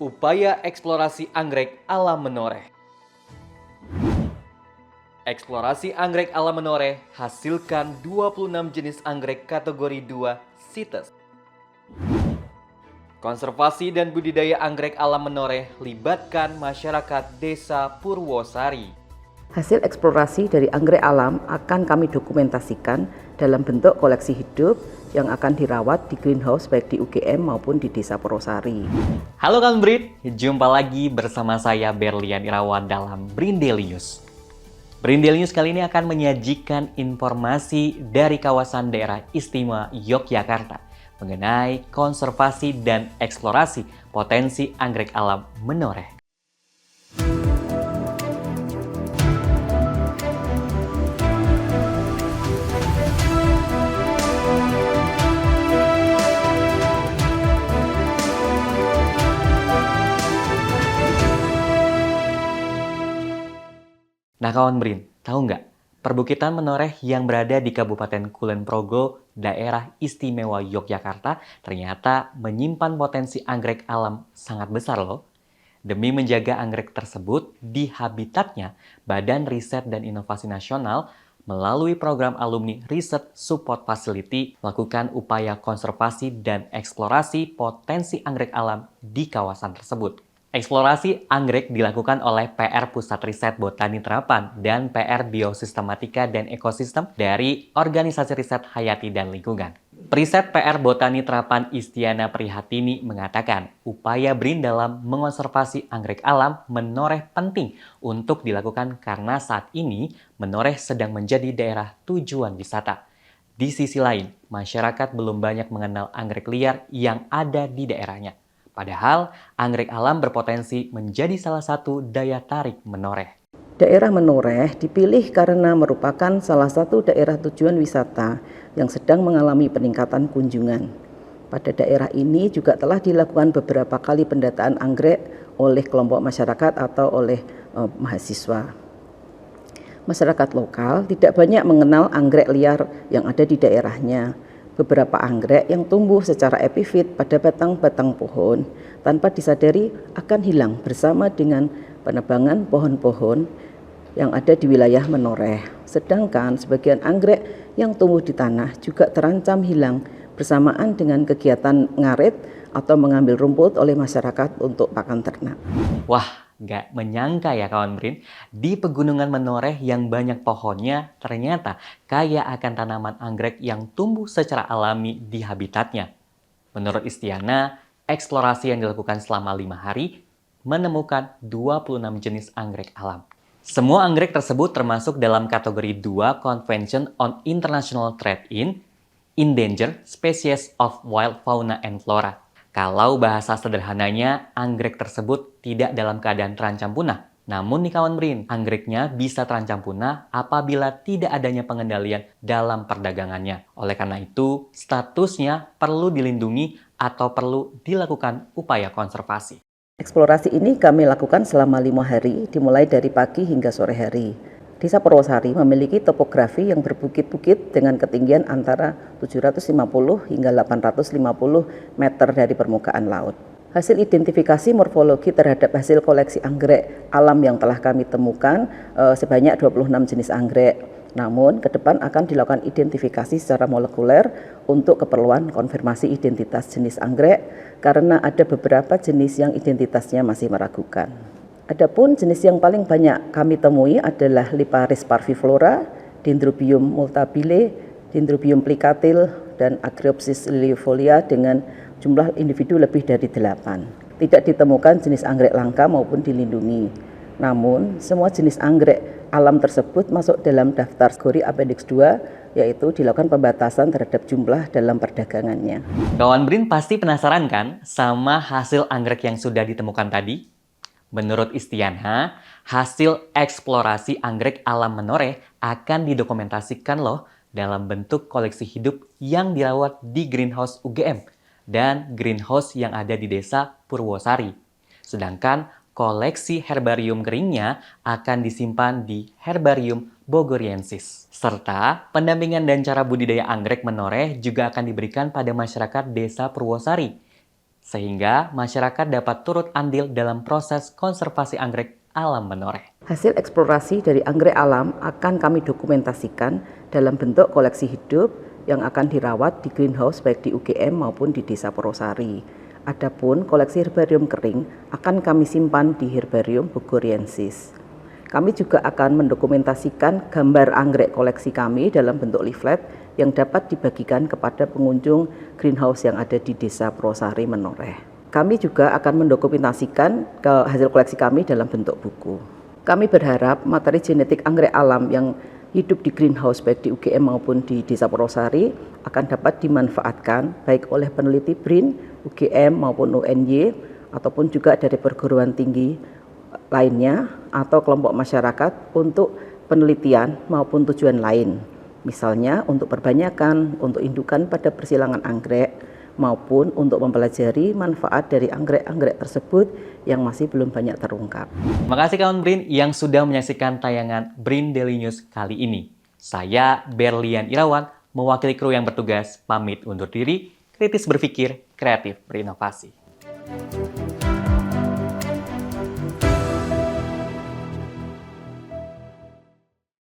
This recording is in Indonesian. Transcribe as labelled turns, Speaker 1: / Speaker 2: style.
Speaker 1: Upaya eksplorasi anggrek alam Menoreh. Eksplorasi anggrek alam Menoreh hasilkan 26 jenis anggrek kategori 2 CITES. Konservasi dan budidaya anggrek alam Menoreh libatkan masyarakat Desa Purwosari.
Speaker 2: Hasil eksplorasi dari anggrek alam akan kami dokumentasikan dalam bentuk koleksi hidup yang akan dirawat di greenhouse baik di UGM maupun di Desa Purwosari.
Speaker 1: Halo Kang Brin, jumpa lagi bersama saya Berlian Irawan dalam Brindelius. Brindelius kali ini akan menyajikan informasi dari kawasan daerah istimewa Yogyakarta mengenai konservasi dan eksplorasi potensi anggrek alam Menoreh. Nah kawan Brin, tahu nggak? Perbukitan Menoreh yang berada di Kabupaten Kulon Progo, daerah istimewa Yogyakarta, ternyata menyimpan potensi anggrek alam sangat besar loh. Demi menjaga anggrek tersebut di habitatnya, Badan Riset dan Inovasi Nasional melalui program Alumni Research Support Facility melakukan upaya konservasi dan eksplorasi potensi anggrek alam di kawasan tersebut. Eksplorasi anggrek dilakukan oleh PR Pusat Riset Botani Terapan dan PR Biosistematika dan Ekosistem dari Organisasi Riset Hayati dan Lingkungan. Periset PR Botani Terapan Istiana Prihatini mengatakan, upaya BRIN dalam mengonservasi anggrek alam Menoreh penting untuk dilakukan karena saat ini Menoreh sedang menjadi daerah tujuan wisata. Di sisi lain, masyarakat belum banyak mengenal anggrek liar yang ada di daerahnya. Padahal, anggrek alam berpotensi menjadi salah satu daya tarik Menoreh.
Speaker 2: Daerah Menoreh dipilih karena merupakan salah satu daerah tujuan wisata yang sedang mengalami peningkatan kunjungan. Pada daerah ini juga telah dilakukan beberapa kali pendataan anggrek oleh kelompok masyarakat atau oleh mahasiswa. Masyarakat lokal tidak banyak mengenal anggrek liar yang ada di daerahnya. Beberapa anggrek yang tumbuh secara epifit pada batang-batang pohon tanpa disadari akan hilang bersama dengan penebangan pohon-pohon yang ada di wilayah Menoreh. Sedangkan sebagian anggrek yang tumbuh di tanah juga terancam hilang bersamaan dengan kegiatan ngarit atau mengambil rumput oleh masyarakat untuk pakan ternak.
Speaker 1: Wah, nggak menyangka ya kawan Brin, di pegunungan Menoreh yang banyak pohonnya ternyata kaya akan tanaman anggrek yang tumbuh secara alami di habitatnya. Menurut Istiana, eksplorasi yang dilakukan selama 5 hari menemukan 26 jenis anggrek alam. Semua anggrek tersebut termasuk dalam kategori 2 Convention on International Trade in Endangered Species of Wild Fauna and Flora. Kalau bahasa sederhananya, anggrek tersebut tidak dalam keadaan terancam punah. Namun nih kawan Brin, anggreknya bisa terancam punah apabila tidak adanya pengendalian dalam perdagangannya. Oleh karena itu, statusnya perlu dilindungi atau perlu dilakukan upaya konservasi.
Speaker 2: Eksplorasi ini kami lakukan selama 5 hari, dimulai dari pagi hingga sore hari. Desa Purwosari memiliki topografi yang berbukit-bukit dengan ketinggian antara 750 hingga 850 meter dari permukaan laut. Hasil identifikasi morfologi terhadap hasil koleksi anggrek alam yang telah kami temukan sebanyak 26 jenis anggrek. Namun, ke depan akan dilakukan identifikasi secara molekuler untuk keperluan konfirmasi identitas jenis anggrek karena ada beberapa jenis yang identitasnya masih meragukan. Adapun jenis yang paling banyak kami temui adalah Liparis parviflora, Dendrobium multabile, Dendrobium plicatil, dan Agriopsis liliofolia dengan jumlah individu lebih dari 8. Tidak ditemukan jenis anggrek langka maupun dilindungi. Namun, semua jenis anggrek alam tersebut masuk dalam daftar kategori Appendix 2, yaitu dilakukan pembatasan terhadap jumlah dalam perdagangannya.
Speaker 1: Kawan Brin pasti penasaran kan sama hasil anggrek yang sudah ditemukan tadi? Menurut Istiana, hasil eksplorasi anggrek alam Menoreh akan didokumentasikan loh dalam bentuk koleksi hidup yang dirawat di greenhouse UGM dan greenhouse yang ada di Desa Purwosari. Sedangkan koleksi herbarium keringnya akan disimpan di Herbarium Bogoriensis. Serta pendampingan dan cara budidaya anggrek Menoreh juga akan diberikan pada masyarakat Desa Purwosari. sehingga masyarakat dapat turut andil dalam proses konservasi anggrek alam menoreh.
Speaker 2: Hasil eksplorasi dari anggrek alam akan kami dokumentasikan dalam bentuk koleksi hidup yang akan dirawat di greenhouse baik di UGM maupun di Desa Purwosari. Adapun koleksi herbarium kering akan kami simpan di Herbarium Bogoriensis. Kami juga akan mendokumentasikan gambar anggrek koleksi kami dalam bentuk leaflet yang dapat dibagikan kepada pengunjung greenhouse yang ada di Desa Purwosari Menoreh. Kami juga akan mendokumentasikan hasil koleksi kami dalam bentuk buku. Kami berharap materi genetik anggrek alam yang hidup di greenhouse baik di UGM maupun di Desa Purwosari akan dapat dimanfaatkan baik oleh peneliti BRIN, UGM maupun UNY ataupun juga dari perguruan tinggi lainnya atau kelompok masyarakat untuk penelitian maupun tujuan lain. Misalnya untuk perbanyakan, untuk indukan pada persilangan anggrek, maupun untuk mempelajari manfaat dari anggrek-anggrek tersebut yang masih belum banyak terungkap.
Speaker 1: Terima kasih kawan BRIN yang sudah menyaksikan tayangan BRIN Daily News kali ini. Saya Berlian Irawan, mewakili kru yang bertugas, pamit undur diri, kritis berpikir, kreatif berinovasi.